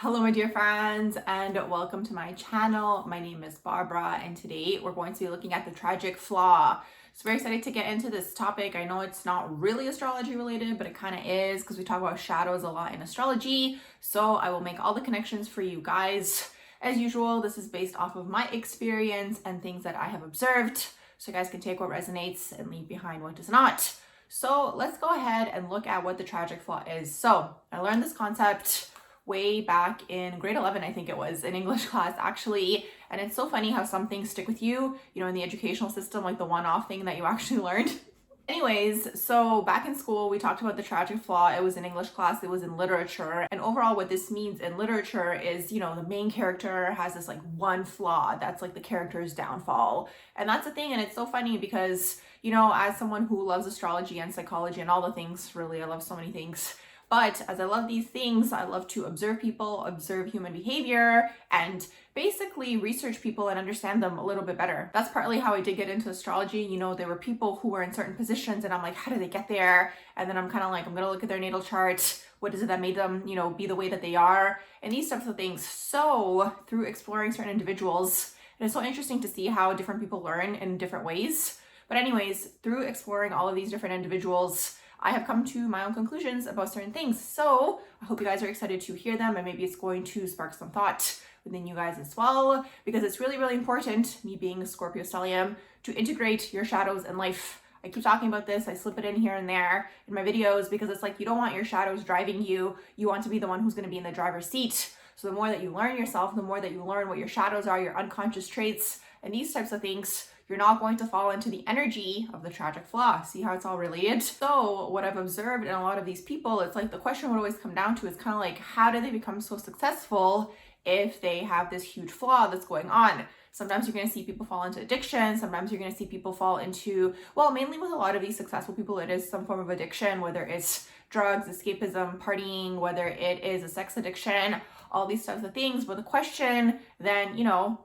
Hello my dear friends and welcome to my channel. My name is Barbara and today we're going to be looking at the tragic flaw. So very excited to get into this topic. I know it's not really astrology related, but it kind of is because we talk about shadows a lot in astrology. So I will make all the connections for you guys. As usual, this is based off of my experience and things that I have observed. So you guys can take what resonates and leave behind what does not. So let's go ahead and look at what the tragic flaw is. So I learned this concept way back in grade 11, I think it was, in English class actually. And it's so funny how some things stick with you, in the educational system, like the one-off thing that you actually learned. Anyways, so back in school, we talked about the tragic flaw. It was in English class, it was in literature. And overall, what this means in literature is, the main character has this like one flaw that's like the character's downfall. And that's the thing. And it's so funny because, as someone who loves astrology and psychology and all the things, really, I love so many things. But as I love these things, I love to observe people, observe human behavior, and basically research people and understand them a little bit better. That's partly how I did get into astrology. There were people who were in certain positions and I'm like, how did they get there? And then I'm kind of like, I'm going to look at their natal chart. What is it that made them, be the way that they are? And these types of things. So through exploring certain individuals, and it's so interesting to see how different people learn in different ways. But anyways, through exploring all of these different individuals, I have come to my own conclusions about certain things. So I hope you guys are excited to hear them and maybe it's going to spark some thought within you guys as well, because it's really, really important, me being a Scorpio stellium, to integrate your shadows in life. I keep talking about this. I slip it in here and there in my videos because it's like you don't want your shadows driving you. You want to be the one who's going to be in the driver's seat. So the more that you learn yourself, the more that you learn what your shadows are, your unconscious traits, and these types of things, you're not going to fall into the energy of the tragic flaw. See how it's all related? So what I've observed in a lot of these people, it's like the question would always come down to is kind of like, how do they become so successful if they have this huge flaw that's going on? Sometimes you're going to see people fall into addiction. Sometimes you're going to see people fall into, well, mainly with a lot of these successful people, it is some form of addiction, whether it's drugs, escapism, partying, whether it is a sex addiction, all these types of things. But the question then,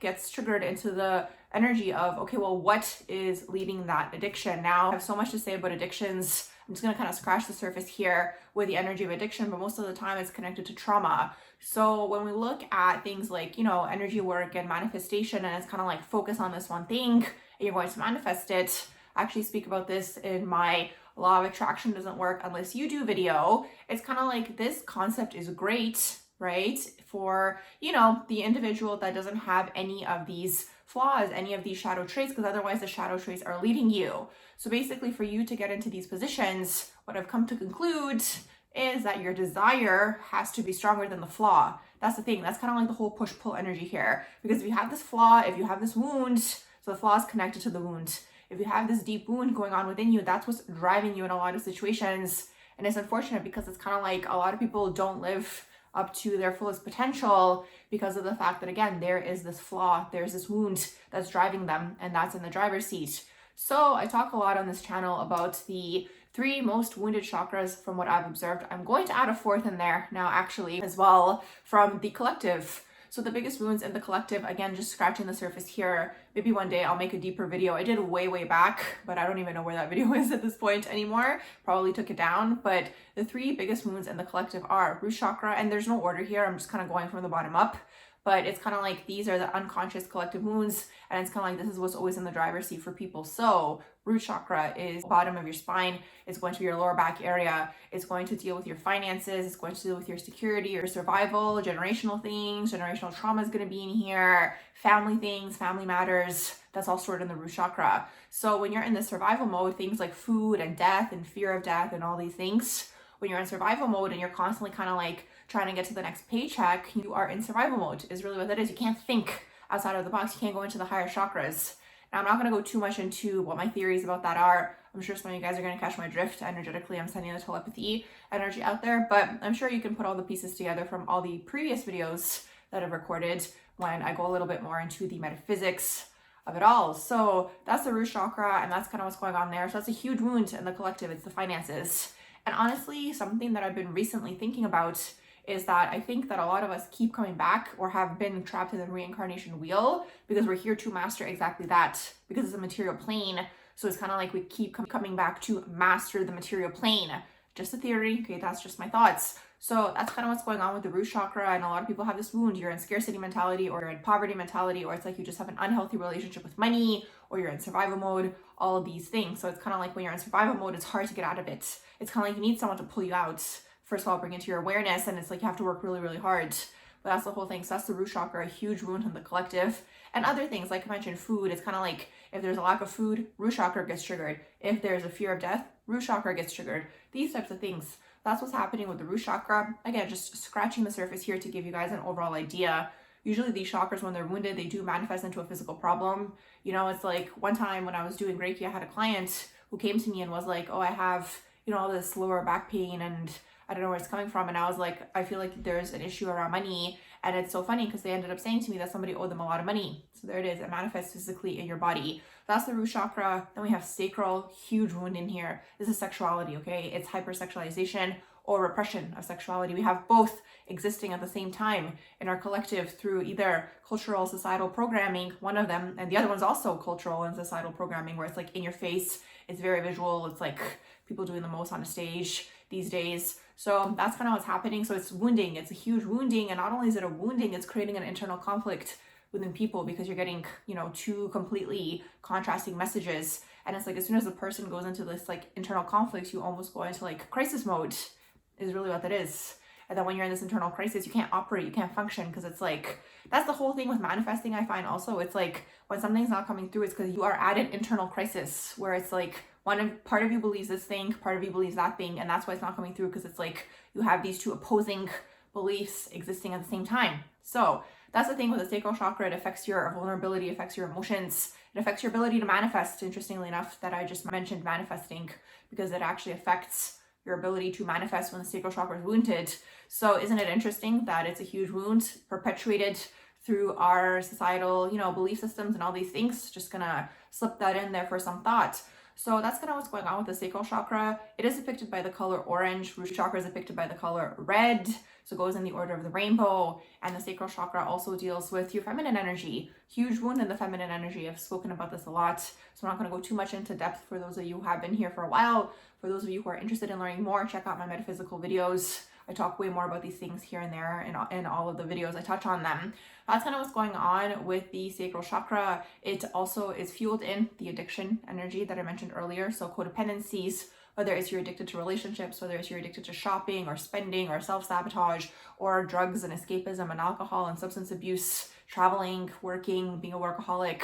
gets triggered into the energy of, okay, well, what is leading that addiction? Now, I have so much to say about addictions. I'm just going to kind of scratch the surface here with the energy of addiction, but most of the time it's connected to trauma. So when we look at things like, energy work and manifestation, and it's kind of like focus on this one thing and you're going to manifest it. I actually speak about this in my Law of Attraction Doesn't Work Unless You Do video. It's kind of like this concept is great, right? For, the individual that doesn't have any of these flaws, any of these shadow traits, because otherwise the shadow traits are leading you. So basically for you to get into these positions, what I've come to conclude is that your desire has to be stronger than the flaw. That's the thing. That's kind of like the whole push-pull energy here. Because if you have this flaw, if you have this wound, so the flaw is connected to the wound. If you have this deep wound going on within you, that's what's driving you in a lot of situations. And it's unfortunate because it's kind of like a lot of people don't live up to their fullest potential because of the fact that, again, there is this flaw, there's this wound that's driving them, and that's in the driver's seat. So I talk a lot on this channel about the 3 most wounded chakras from what I've observed. I'm going to add a 4th in there now, actually, as well, from the collective. So the biggest wounds in the collective, again, just scratching the surface here. Maybe one day I'll make a deeper video. I did way, way back, but I don't even know where that video is at this point anymore. Probably took it down. But the 3 biggest wounds in the collective are root chakra, and there's no order here. I'm just kind of going from the bottom up. But it's kind of like these are the unconscious collective wounds, and it's kind of like this is what's always in the driver's seat for people. So root chakra is bottom of your spine. It's going to be your lower back area. It's going to deal with your finances. It's going to deal with your security, your survival, generational things. Generational trauma is going to be in here. Family things, family matters. That's all stored in the root chakra. So when you're in the survival mode, things like food and death and fear of death and all these things, when you're in survival mode and you're constantly kind of like trying to get to the next paycheck, you are in survival mode is really what that is. You can't think outside of the box. You can't go into the higher chakras. Now, I'm not going to go too much into what my theories about that are. I'm sure some of you guys are going to catch my drift energetically. I'm sending the telepathy energy out there, but I'm sure you can put all the pieces together from all the previous videos that I've recorded when I go a little bit more into the metaphysics of it all. So that's the root chakra, and that's kind of what's going on there. So that's a huge wound in the collective. It's the finances. And honestly, something that I've been recently thinking about is that I think that a lot of us keep coming back or have been trapped in the reincarnation wheel because we're here to master exactly that, because it's a material plane. So it's kind of like we keep coming back to master the material plane. Just a theory, okay, that's just my thoughts. So that's kind of what's going on with the root chakra. And a lot of people have this wound. You're in scarcity mentality, or you're in poverty mentality, or it's like you just have an unhealthy relationship with money, or you're in survival mode, all of these things. So it's kind of like when you're in survival mode, it's hard to get out of it. It's kind of like you need someone to pull you out. First of all, bring it to your awareness, and it's like you have to work really, really hard. But that's the whole thing. So that's the root chakra, a huge wound in the collective. And other things, like I mentioned, food, it's kind of like if there's a lack of food, root chakra gets triggered. If there's a fear of death, root chakra gets triggered. These types of things. That's what's happening with the root chakra. Again, just scratching the surface here to give you guys an overall idea. Usually these chakras, when they're wounded, they do manifest into a physical problem. You know, it's like one time when I was doing Reiki, I had a client who came to me and was like, oh, I have, you know, all this lower back pain and I don't know where it's coming from. And I was like, I feel like there's an issue around money. And it's so funny because they ended up saying to me that somebody owed them a lot of money. So there it is. It manifests physically in your body. That's the root chakra. Then we have sacral, huge wound in here. This is sexuality, okay? It's hypersexualization or repression of sexuality. We have both existing at the same time in our collective through either cultural, societal programming, one of them, and the other one's also cultural and societal programming, where it's like in your face, it's very visual. It's like people doing the most on a stage these days. So that's kind of what's happening. So it's wounding. It's a huge wounding. And not only is it a wounding, it's creating an internal conflict within people because you're getting, you know, two completely contrasting messages. And it's like as soon as a person goes into this like internal conflict, you almost go into like crisis mode is really what that is. And then when you're in this internal crisis, you can't operate, you can't function because it's like, that's the whole thing with manifesting, I find also. It's like when something's not coming through, it's because you are at an internal crisis where it's like part of you believes this thing, part of you believes that thing, and that's why it's not coming through because it's like you have these two opposing beliefs existing at the same time. So that's the thing with the sacral chakra. It affects your vulnerability, affects your emotions, it affects your ability to manifest, interestingly enough, that I just mentioned manifesting, because it actually affects your ability to manifest when the sacral chakra is wounded. So isn't it interesting that it's a huge wound perpetuated through our societal, you know, belief systems and all these things? Just gonna slip that in there for some thought. So that's kind of what's going on with the sacral chakra. It is depicted by the color orange. Root chakra is depicted by the color red. So it goes in the order of the rainbow. And the sacral chakra also deals with your feminine energy. Huge wound in the feminine energy. I've spoken about this a lot. So I'm not going to go too much into depth for those of you who have been here for a while. For those of you who are interested in learning more, check out my metaphysical videos. I talk way more about these things here and there in all of the videos. I touch on them. That's kind of what's going on with the sacral chakra. It also is fueled in the addiction energy that I mentioned earlier. So codependencies, whether it's you're addicted to relationships, whether it's you're addicted to shopping or spending or self-sabotage or drugs and escapism and alcohol and substance abuse, traveling, working, being a workaholic,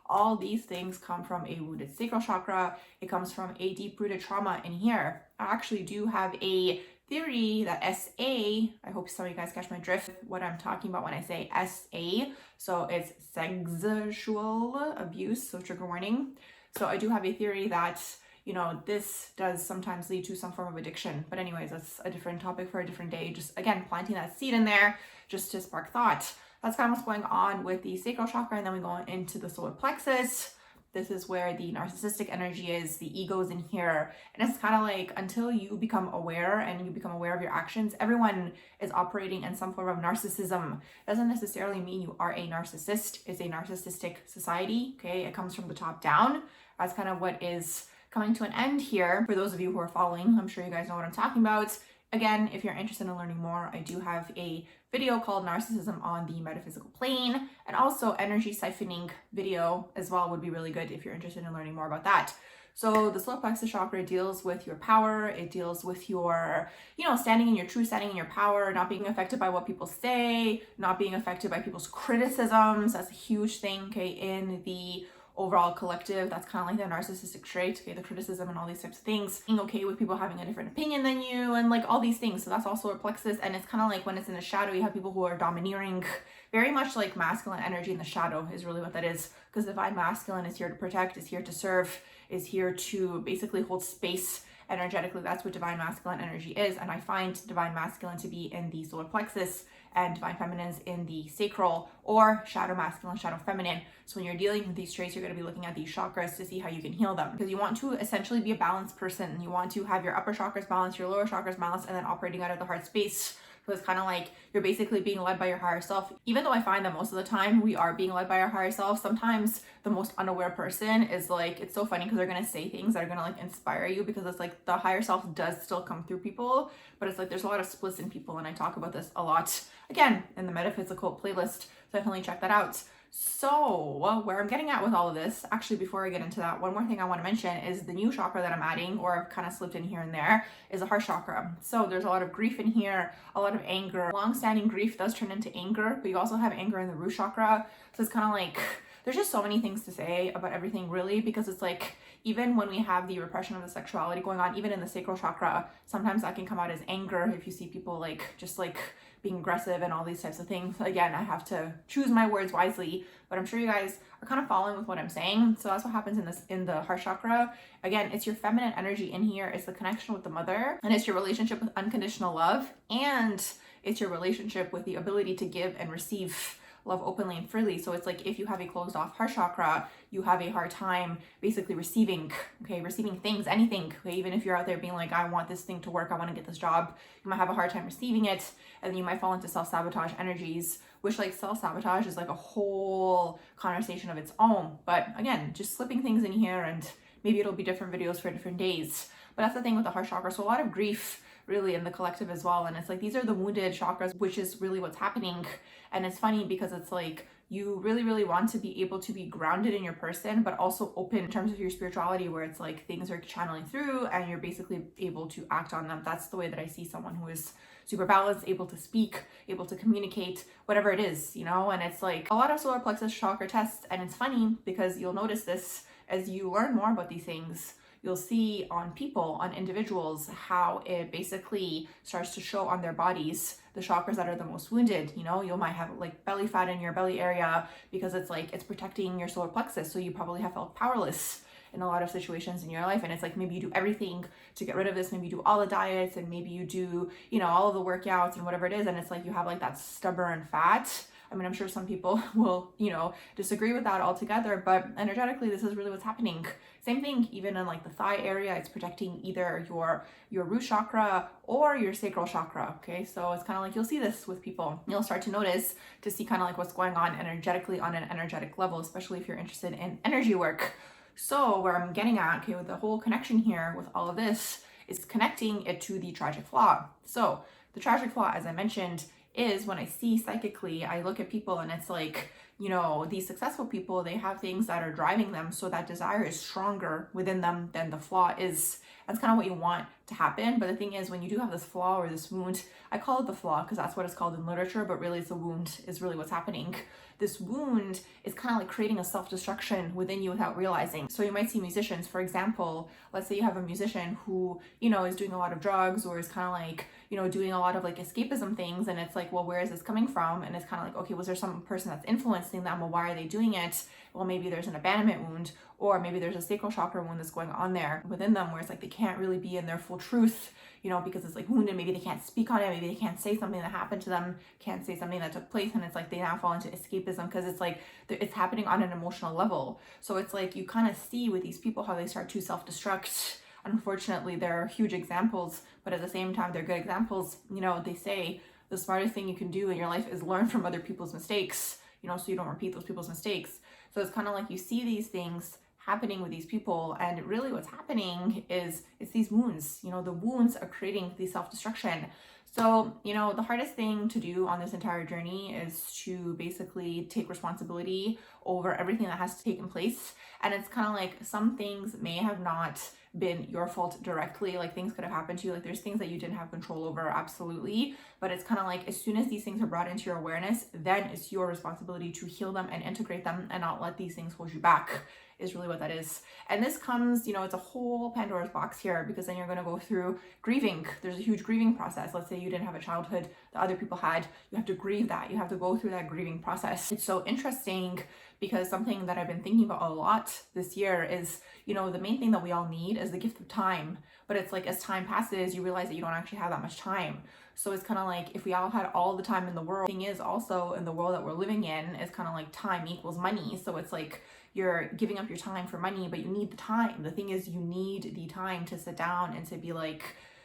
all these things come from a wounded sacral chakra. It comes from a deep-rooted trauma in here. I actually do have a theory that SA, I hope some of you guys catch my drift, what I'm talking about when I say SA. So it's sexual abuse, so trigger warning. So I do have a theory that, you know, this does sometimes lead to some form of addiction. But anyways, that's a different topic for a different day. Just again, planting that seed in there just to spark thought. That's kind of what's going on with the sacral chakra. And then we go into the solar plexus. This is where the narcissistic energy is, the ego's in here. And it's kind of like until you become aware and you become aware of your actions, everyone is operating in some form of narcissism. Doesn't necessarily mean you are a narcissist. It's a narcissistic society, okay? It comes from the top down. That's kind of what is coming to an end here. For those of you who are following, I'm sure you guys know what I'm talking about. Again, if you're interested in learning more, I do have a video called Narcissism on the Metaphysical Plane, and also energy siphoning video as well would be really good if you're interested in learning more about that. So the solar plexus chakra deals with your power. It deals with your, you know, standing in your truth, standing in your power, not being affected by what people say, not being affected by people's criticisms. That's a huge thing, okay, in the overall collective. That's kind of like the narcissistic trait, okay, the criticism and all these types of things, being okay with people having a different opinion than you and like all these things. So that's also a plexus. And it's kind of like when it's in the shadow, you have people who are domineering, very much like masculine energy in the shadow is really what that is, because divine masculine is here to protect, is here to serve, is here to basically hold space energetically. That's what divine masculine energy is. And I find divine masculine to be in the solar plexus and divine feminines in the sacral, or shadow masculine, shadow feminine. So when you're dealing with these traits, you're going to be looking at these chakras to see how you can heal them, because you want to essentially be a balanced person. You want to have your upper chakras balanced, your lower chakras balanced, and then operating out of the heart space. So it's kind of like you're basically being led by your higher self. Even though I find that most of the time we are being led by our higher self, sometimes the most unaware person is like, it's so funny because they're going to say things that are going to like inspire you, because it's like the higher self does still come through people, but it's like there's a lot of splits in people. And I talk about this a lot, again, in the Metaphysical playlist. So definitely check that out. So where I'm getting at with all of this, actually, before I get into that, one more thing I want to mention is the new chakra that I'm adding, or I've kind of slipped in here and there, is the heart chakra. So there's a lot of grief in here, a lot of anger. Long-standing grief does turn into anger, but you also have anger in the root chakra. So it's kind of like, there's just so many things to say about everything, really, because it's like, even when we have the repression of the sexuality going on, even in the sacral chakra, sometimes that can come out as anger if you see people like just like being aggressive and all these types of things. Again, I have to choose my words wisely, but I'm sure you guys are kind of following with what I'm saying. So that's what happens in the heart chakra. Again, it's your feminine energy in here. It's the connection with the mother, and it's your relationship with unconditional love, and it's your relationship with the ability to give and receive love openly and freely. So it's like, if you have a closed off heart chakra, you have a hard time basically receiving things, anything, okay? Even if you're out there being like, I want this thing to work, I want to get this job, you might have a hard time receiving it, and then you might fall into self-sabotage energies, which like self-sabotage is like a whole conversation of its own. But again, just slipping things in here, and maybe it'll be different videos for different days. But that's the thing with the heart chakra. So a lot of grief really in the collective as well. And it's like, these are the wounded chakras, which is really what's happening. And it's funny because it's like, you really, really want to be able to be grounded in your person, but also open in terms of your spirituality, where it's like things are channeling through and you're basically able to act on them. That's the way that I see someone who is super balanced, able to speak, able to communicate, whatever it is, you know? And it's like a lot of solar plexus chakra tests. And it's funny because you'll notice this as you learn more about these things. You'll see on people, on individuals, how it basically starts to show on their bodies the chakras that are the most wounded. You know, you might have like belly fat in your belly area because it's like it's protecting your solar plexus. So you probably have felt powerless in a lot of situations in your life. And it's like, maybe you do everything to get rid of this. Maybe you do all the diets, and maybe you do, you know, all of the workouts and whatever it is. And it's like you have like that stubborn fat. I mean, I'm sure some people will, you know, disagree with that altogether, but energetically, this is really what's happening. Same thing, even in like the thigh area, it's protecting either your root chakra or your sacral chakra. Okay, so it's kind of like, you'll see this with people. You'll start to notice, to see kind of like what's going on energetically on an energetic level, especially if you're interested in energy work. So where I'm getting at, okay, with the whole connection here with all of this, is connecting it to the tragic flaw. So the tragic flaw, as I mentioned, is when I see psychically, I look at people and it's like, you know, these successful people, they have things that are driving them. So that desire is stronger within them than the flaw is. That's kind of what you want to happen. But the thing is, when you do have this flaw or this wound, I call it the flaw because that's what it's called in literature, but really it's a wound is really what's happening. This wound is kind of like creating a self-destruction within you without realizing. So you might see musicians, for example, let's say you have a musician who, you know, is doing a lot of drugs, or is kind of like, you know, doing a lot of like escapism things. And it's like, well, where is this coming from? And it's kind of like, okay, was there some person that's influencing them? Well, why are they doing it? Well, maybe there's an abandonment wound, or maybe there's a sacral chakra wound that's going on there within them, where it's like they can't really be in their full truth, you know, because it's like wounded. Maybe they can't speak on it. Maybe they can't say something that happened to them, can't say something that took place. And it's like they now fall into escapism because it's like it's happening on an emotional level. So it's like you kind of see with these people how they start to self-destruct. Unfortunately, there are huge examples, but at the same time, they're good examples. You know, they say the smartest thing you can do in your life is learn from other people's mistakes, you know, so you don't repeat those people's mistakes. So it's kind of like you see these things happening with these people, and really what's happening is it's these wounds. You know, the wounds are creating the self-destruction. So, you know, the hardest thing to do on this entire journey is to basically take responsibility over everything that has taken place. And it's kind of like some things may have not been your fault directly, like things could have happened to you, like there's things that you didn't have control over, absolutely, but it's kind of like as soon as these things are brought into your awareness, then it's your responsibility to heal them and integrate them and not let these things hold you back, is really what that is. And this comes, you know, it's a whole Pandora's box here, because then you're going to go through grieving. There's a huge grieving process. Let's say you didn't have a childhood that other people had, you have to grieve that, you have to go through that grieving process. It's so interesting because something that I've been thinking about a lot this year is, you know, the main thing that we all need is the gift of time. But it's like as time passes, you realize that you don't actually have that much time. So it's kind of like if we all had all the time in the world, thing is also in the world that we're living in is kind of like time equals money. So it's like you're giving up your time for money, but you need the time. The thing is, you need the time to sit down and to be like,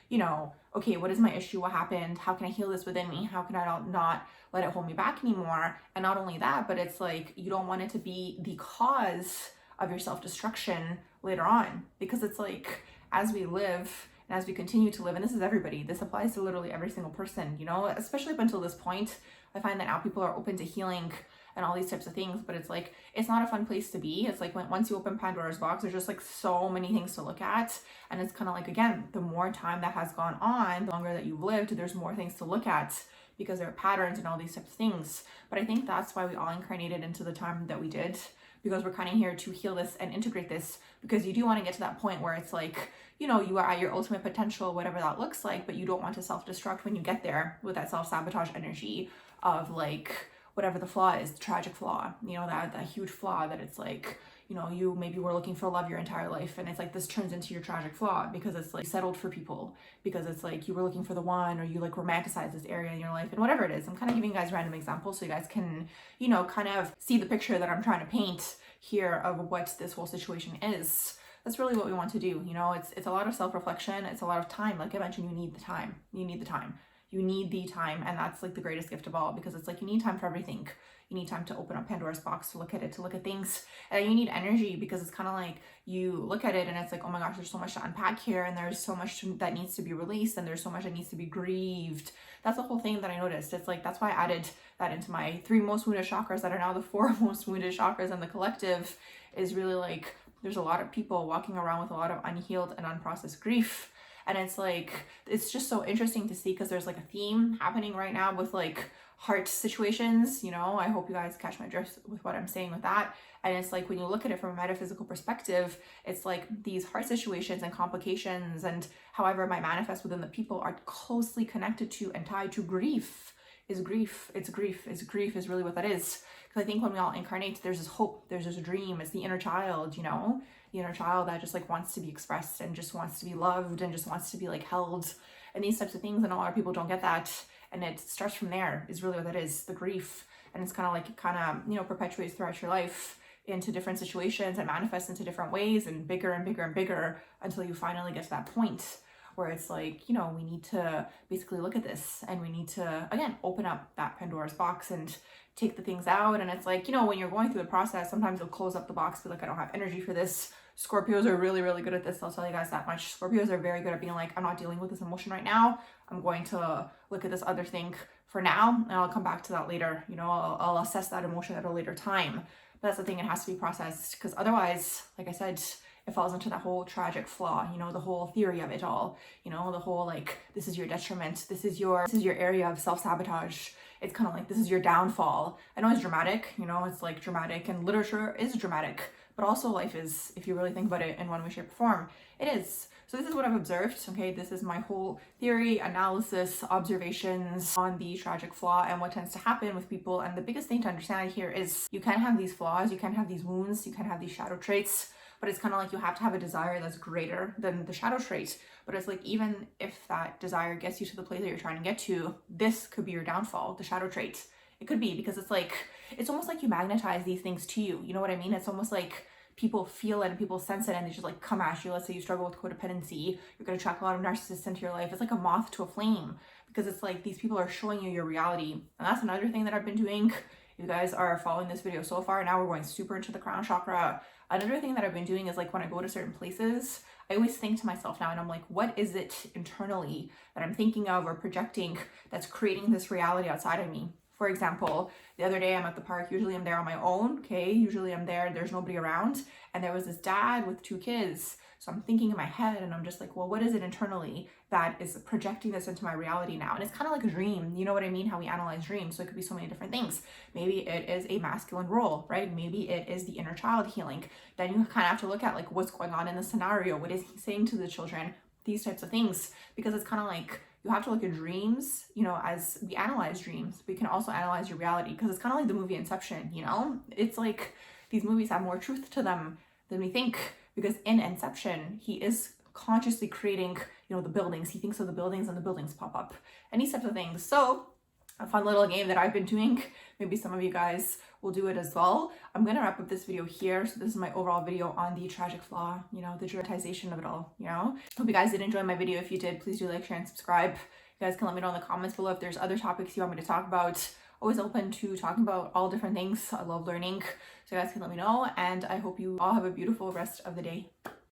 you know, okay, what is my issue? What happened? How can I heal this within me? How can I not let it hold me back anymore? And not only that, but it's like, you don't want it to be the cause of your self-destruction later on, because it's like, as we live and as we continue to live, and this is everybody, this applies to literally every single person, you know, especially up until this point. I find that now people are open to healing and all these types of things, but it's like, it's not a fun place to be. It's like once you open Pandora's box, there's just like so many things to look at. And it's kind of like, again, the more time that has gone on, the longer that you've lived, there's more things to look at, because there are patterns and all these types of things. But I think that's why we all incarnated into the time that we did, because we're kind of here to heal this and integrate this, because you do want to get to that point where it's like, you know, you are at your ultimate potential, whatever that looks like, but you don't want to self-destruct when you get there with that self-sabotage energy of like, whatever the flaw is, the tragic flaw, you know, that huge flaw that it's like, you know, you maybe were looking for love your entire life, and it's like this turns into your tragic flaw because it's like settled for people, because it's like you were looking for the one, or you like romanticize this area in your life, and whatever it is. I'm kind of giving you guys random examples so you guys can, you know, kind of see the picture that I'm trying to paint here of what this whole situation is. That's really what we want to do. You know, it's a lot of self-reflection. It's a lot of time. Like I mentioned, you need the time. You need the time. You need the time, and that's like the greatest gift of all, because it's like you need time for everything. You need time to open up Pandora's box, to look at it, to look at things, and you need energy, because it's kind of like you look at it and it's like, oh my gosh, there's so much to unpack here, and there's so much that needs to be released, and there's so much that needs to be grieved. That's the whole thing that I noticed. It's like, that's why I added that into my 3 most wounded chakras that are now the 4 most wounded chakras in the collective, is really like, there's a lot of people walking around with a lot of unhealed and unprocessed grief. And it's like, it's just so interesting to see, because there's like a theme happening right now with like heart situations, you know. I hope you guys catch my drift with what I'm saying with that. And it's like, when you look at it from a metaphysical perspective, it's like these heart situations and complications and however it might manifest within the people are closely connected to and tied to grief. Is grief. It's grief. It's grief is really what that is. Because I think when we all incarnate, there's this hope, there's this dream. It's the inner child, you know, the inner child that just like wants to be expressed and just wants to be loved and just wants to be like held, and these types of things. And a lot of people don't get that. And it starts from there, is really what that is, the grief. And it's kind of like, it kind of, you know, perpetuates throughout your life into different situations and manifests into different ways and bigger and bigger and bigger, until you finally get to that point where it's like, you know, we need to basically look at this, and we need to, again, open up that Pandora's box and take the things out. And it's like, you know, when you're going through the process, sometimes you'll close up the box, be like, I don't have energy for this. Scorpios are really, really good at this. I'll tell you guys that much. Scorpios are very good at being like, I'm not dealing with this emotion right now. I'm going to look at this other thing for now, and I'll come back to that later. You know, I'll assess that emotion at a later time. But that's the thing, it has to be processed, because otherwise, like I said, it falls into that whole tragic flaw, you know, the whole theory of it all, you know, the whole like, this is your detriment, this is your area of self-sabotage. It's kind of like, this is your downfall. I know it's dramatic, you know, it's like dramatic, and literature is dramatic, but also life is, if you really think about it in one way, shape, or form, it is. So this is what I've observed, okay? This is my whole theory, analysis, observations on the tragic flaw and what tends to happen with people. And the biggest thing to understand here is you can have these flaws, you can have these wounds, you can have these shadow traits, but it's kind of like you have to have a desire that's greater than the shadow trait. But it's like, even if that desire gets you to the place that you're trying to get to, this could be your downfall, the shadow trait. It could be, because it's like, it's almost like you magnetize these things to you. You know what I mean? It's almost like people feel it and people sense it, and they just like come at you. Let's say you struggle with codependency, you're going to attract a lot of narcissists into your life. It's like a moth to a flame, because it's like these people are showing you your reality. And that's another thing that I've been doing. You guys are following this video so far. Now we're going super into the crown chakra. Another thing that I've been doing is like, when I go to certain places, I always think to myself now, and I'm like, what is it internally that I'm thinking of or projecting that's creating this reality outside of me? For example, the other day I'm at the park. Usually I'm there on my own, okay? Usually I'm there, there's nobody around. And there was this dad with 2 kids. So I'm thinking in my head, and I'm just like, well, what is it internally that is projecting this into my reality now? And it's kind of like a dream. You know what I mean? How we analyze dreams. So it could be so many different things. Maybe it is a masculine role, right? Maybe it is the inner child healing. Then you kind of have to look at like, what's going on in the scenario? What is he saying to the children? These types of things. Because it's kind of like, you have to look at dreams, you know, as we analyze dreams, we can also analyze your reality, because it's kind of like the movie Inception, you know? It's like these movies have more truth to them than we think, because in Inception, he is consciously creating, you know, the buildings. He thinks of the buildings, and the buildings pop up and these types of things. So a fun little game that I've been doing. Maybe some of you guys will do it as well. I'm gonna wrap up this video here. So this is my overall video on the tragic flaw, you know, the dramatization of it all, you know. Hope you guys did enjoy my video. If you did, please do like, share, and subscribe. You guys can let me know in the comments below if there's other topics you want me to talk about. Always open to talking about all different things. I love learning. So you guys can let me know, and I hope you all have a beautiful rest of the day.